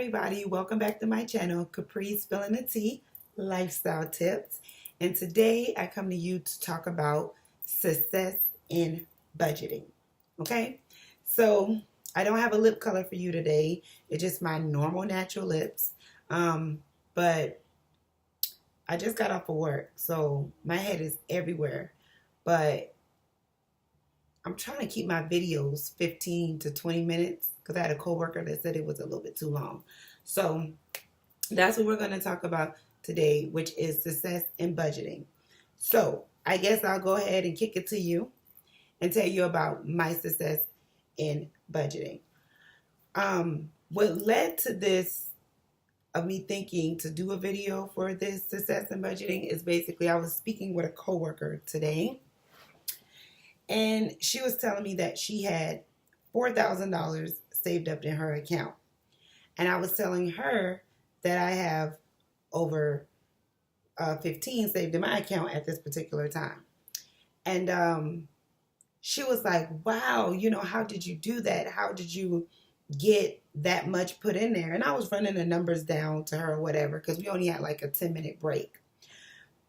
everybody, welcome back to my channel, Capri Spilling the Tea Lifestyle Tips. And today I come to you to talk about success in budgeting. Okay, so I don't have a lip color for you today. It's just my normal natural lips. But I just got off of work, so my head is everywhere. But I'm trying to keep my videos 15 to 20 minutes because I had a coworker that said it was a little bit too long. So that's what we're going to talk about today, which is success in budgeting. So I guess I'll go ahead and kick it to you and tell you about my success in budgeting. What led to this of me thinking to do a video for this success in budgeting is basically I was speaking with a coworker today. And she was telling me that she had $4,000 saved up in her account. And I was telling her that I have over 15 saved in my account at this particular time. And she was like, wow, how did you do that? How did you get that much put in there? And I was running the numbers down to her or whatever, because we only had like a 10-minute break.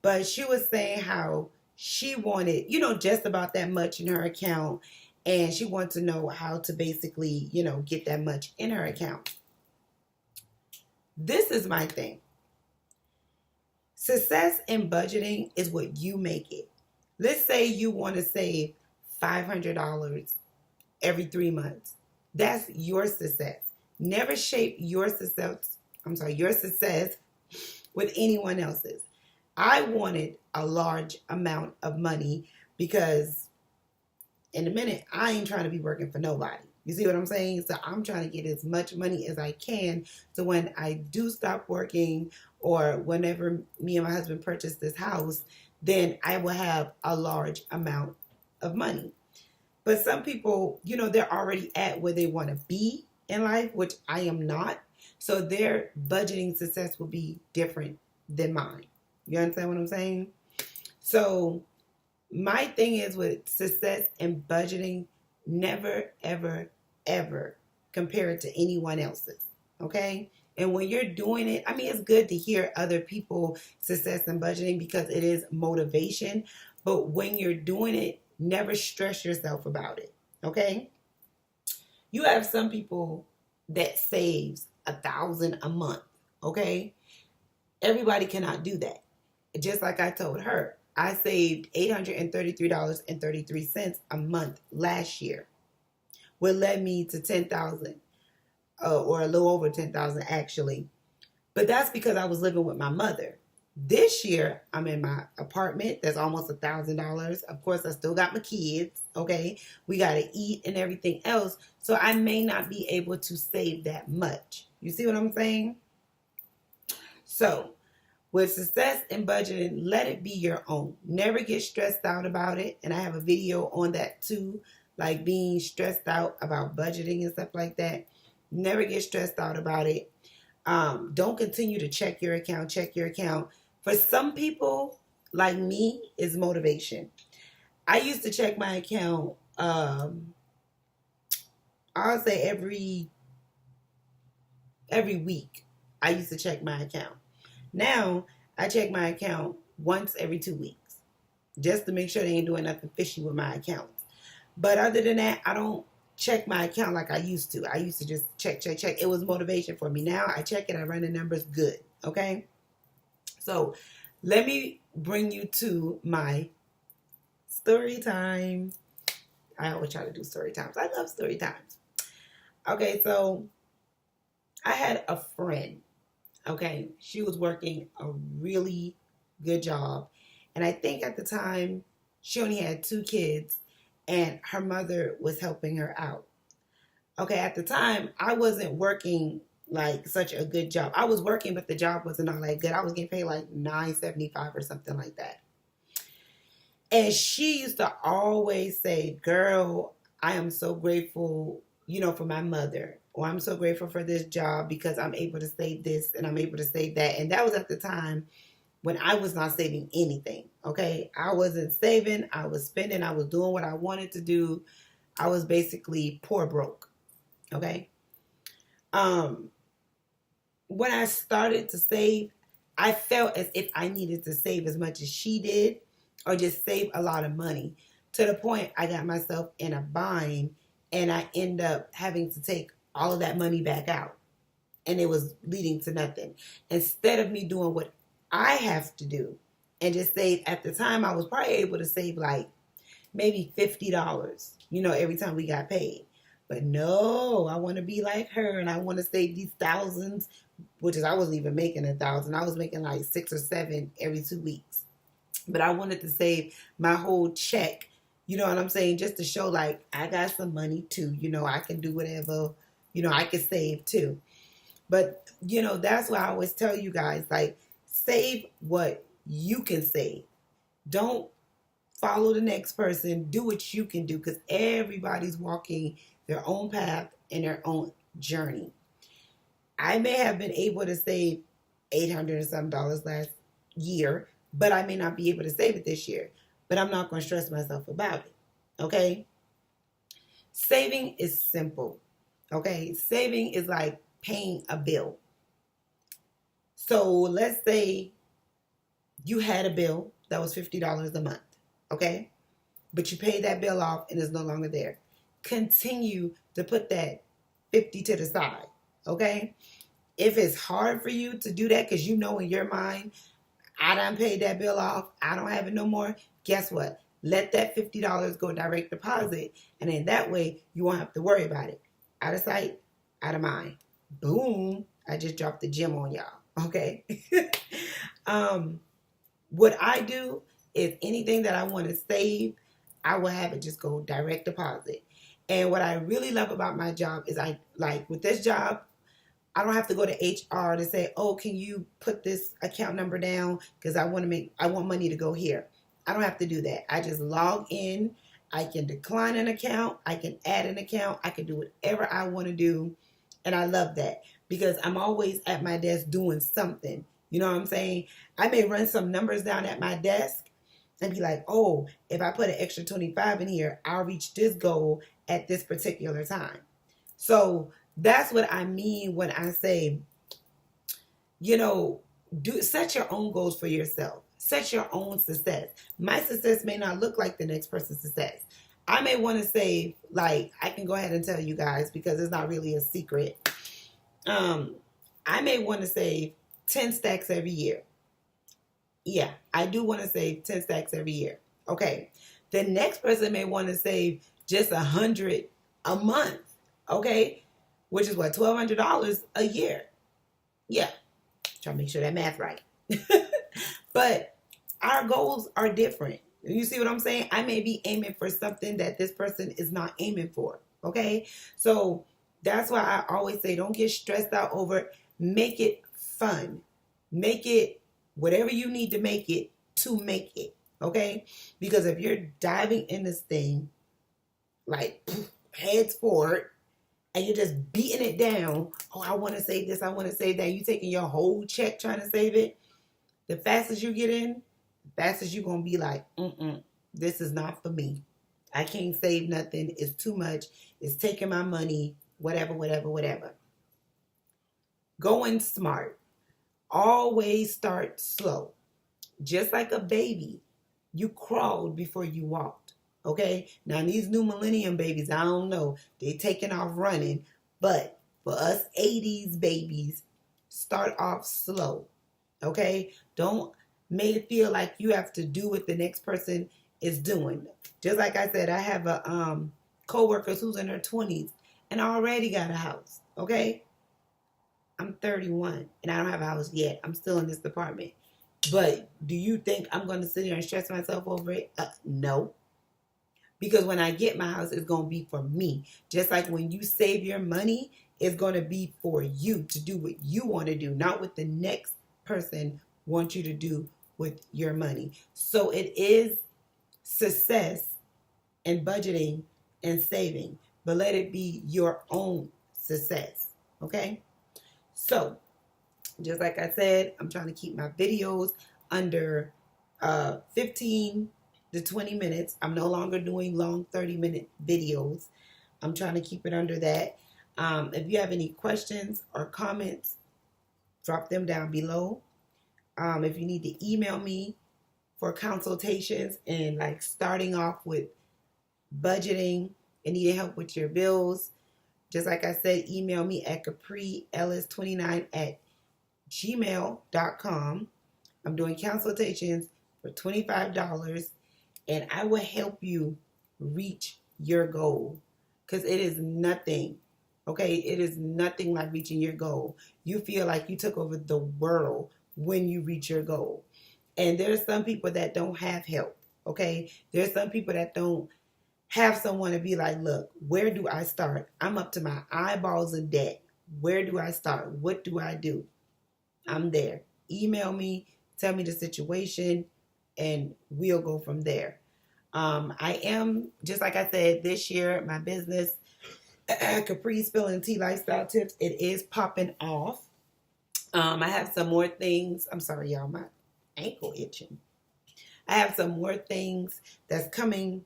But she was saying how she wanted, just about that much in her account. And she wanted to know how to basically, get that much in her account. This is my thing. Success in budgeting is what you make it. Let's say you want to save $500 every 3 months. That's your success. Never shape your success with anyone else's. I wanted a large amount of money because in a minute, I ain't trying to be working for nobody. You see what I'm saying? So I'm trying to get as much money as I can. So when I do stop working or whenever me and my husband purchase this house, then I will have a large amount of money. But some people, they're already at where they want to be in life, which I am not. So their budgeting success will be different than mine. You understand what I'm saying? So my thing is with success and budgeting, never, ever, ever compare it to anyone else's. Okay? And when you're doing it, it's good to hear other people's success in budgeting because it is motivation. But when you're doing it, never stress yourself about it. Okay? You have some people that saves $1,000 a month. Okay? Everybody cannot do that. Just like I told her, I saved $833.33 a month last year, what led me to $10,000, or a little over $10,000 actually. But that's because I was living with my mother. This year, I'm in my apartment. That's almost $1,000. Of course, I still got my kids. Okay, we got to eat and everything else. So I may not be able to save that much. You see what I'm saying? So with success in budgeting, let it be your own. Never get stressed out about it. And I have a video on that too, like being stressed out about budgeting and stuff like that. Never get stressed out about it. Don't continue to check your account. For some people, like me, is motivation. I used to check my account, I'll say every week. I used to check my account. Now, I check my account once every 2 weeks just to make sure they ain't doing nothing fishy with my accounts. But other than that, I don't check my account like I used to. I used to just check. It was motivation for me. Now I check it. I run the numbers good. Okay? So let me bring you to my story time. I always try to do story times. I love story times. Okay, so I had a friend. Okay, she was working a really good job. And I think at the time, she only had 2 kids and her mother was helping her out. Okay, at the time, I wasn't working like such a good job. I was working, but the job wasn't all that good. I was getting paid like $9.75 or something like that. And she used to always say, girl, I am so grateful, for my mother. Or I'm so grateful for this job because I'm able to save this and I'm able to save that. And that was at the time when I was not saving anything. Okay. I wasn't saving. I was spending. I was doing what I wanted to do. I was basically poor broke. Okay. when I started to save, I felt as if I needed to save as much as she did or just save a lot of money, to the point I got myself in a bind and I end up having to take all of that money back out. And it was leading to nothing. Instead of me doing what I have to do and just save, at the time I was probably able to save like maybe $50, every time we got paid. But no, I want to be like her and I want to save these thousands, which is, I wasn't even making 1,000. I was making like 6 or 7 every 2 weeks. But I wanted to save my whole check, you know what I'm saying? Just to show like I got some money too. I can do whatever, I can save too. But, that's why I always tell you guys, like, save what you can save. Don't follow the next person. Do what you can do, because everybody's walking their own path and their own journey. I may have been able to save $800 and some dollars last year, but I may not be able to save it this year. But I'm not going to stress myself about it. Okay? Saving is simple. Okay? Saving is like paying a bill. So let's say you had a bill that was $50 a month. Okay? But you paid that bill off and it's no longer there. Continue to put that 50 to the side. Okay? If it's hard for you to do that because in your mind, I done paid that bill off, I don't have it no more, guess what? Let that $50 go direct deposit, and then that way you won't have to worry about it. Out of sight, out of mind. Boom. I just dropped the gem on y'all. Okay? What I do is anything that I want to save, I will have it just go direct deposit. And what I really love about my job is with this job, I don't have to go to HR to say, oh, can you put this account number down? Because I want money to go here. I don't have to do that. I just log in. I can decline an account. I can add an account. I can do whatever I want to do. And I love that because I'm always at my desk doing something. You know what I'm saying? I may run some numbers down at my desk and be like, oh, if I put an extra 25 in here, I'll reach this goal at this particular time. So that's what I mean when I say, set your own goals for yourself. Set your own success. My success may not look like the next person's success. I may want to save, I can go ahead and tell you guys because it's not really a secret. I may want to save 10 stacks every year. Yeah, I do want to save 10 stacks every year. Okay. The next person may want to save just $100 a month. Okay. Which is what, $1,200 a year. Yeah. Try to make sure that math right. But our goals are different. You see what I'm saying? I may be aiming for something that this person is not aiming for. Okay? So that's why I always say don't get stressed out over it. Make it fun. Make it whatever you need to make it to make it. Okay? Because if you're diving in this thing heads forward, and you're just beating it down, oh, I want to save this, I want to save that, you taking your whole check trying to save it, the fastest you get in, the fastest you're going to be like, this is not for me. I can't save nothing. It's too much. It's taking my money, whatever. Going smart. Always start slow. Just like a baby, you crawled before you walked. Okay, now these new millennium babies, I don't know, they taking off running, but for us 80s babies, start off slow. Okay, don't make it feel like you have to do what the next person is doing. Just like I said, I have a co-worker who's in her 20s and already got a house. Okay, I'm 31 and I don't have a house yet. I'm still in this department. But do you think I'm going to sit here and stress myself over it? No. Because when I get my house, it's going to be for me. Just like when you save your money, it's going to be for you to do what you want to do, not what the next person wants you to do with your money. So it is success and budgeting and saving, but let it be your own success. Okay? So, just like I said, I'm trying to keep my videos under 15 to 20 minutes. I'm no longer doing long 30-minute videos. I'm trying to keep it under that. If you have any questions or comments, drop them down below. If you need to email me for consultations and like starting off with budgeting and needing help with your bills, just like I said, email me at capriellis29@gmail.com. I'm doing consultations for $25, and I will help you reach your goal, because it is nothing. Okay, it is nothing like reaching your goal. You feel like you took over the world when you reach your goal. And there's some people that don't have help. Okay, there's some people that don't have someone to be like, look, where do I start? I'm up to my eyeballs in debt. Where do I start? What do I do? I'm there. Email me, tell me the situation, and we'll go from there. I am, just like I said, this year, my business, Capri Spilling Tea Lifestyle Tips, it is popping off. I have some more things. I'm sorry, y'all, my ankle itching. I have some more things that's coming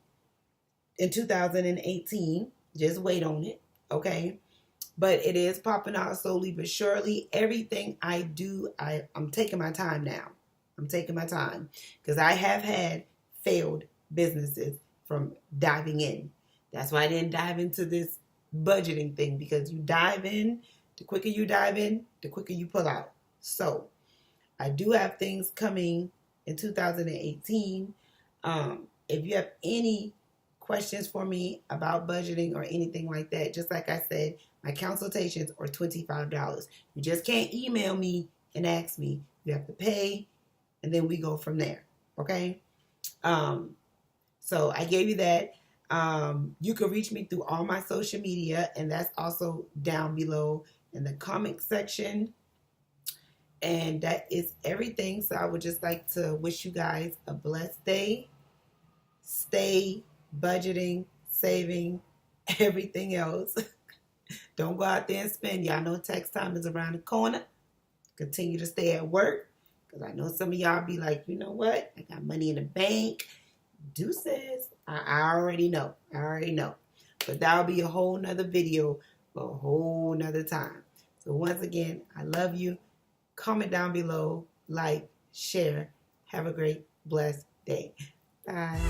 in 2018. Just wait on it, okay? But it is popping out slowly but surely. Everything I do, I'm taking my time now. I'm taking my time, because I have had failed businesses from diving in. That's why I didn't dive into this budgeting thing, because you dive in, the quicker you dive in, the quicker you pull out. So I do have things coming in 2018. If you have any questions for me about budgeting or anything like that, just like I said, my consultations are $25. You just can't email me and ask me. You have to pay, and then we go from there. Okay? So I gave you that. You can reach me through all my social media, and that's also down below in the comment section. And that is everything. So I would just like to wish you guys a blessed day. Stay budgeting, saving, everything else. Don't go out there and spend. Y'all know tax time is around the corner. Continue to stay at work, because I know some of y'all be like, you know what? I got money in the bank. Deuces. I already know. I already know. But that'll be a whole nother video for a whole nother time. So once again, I love you. Comment down below. Like, share. Have a great, blessed day. Bye.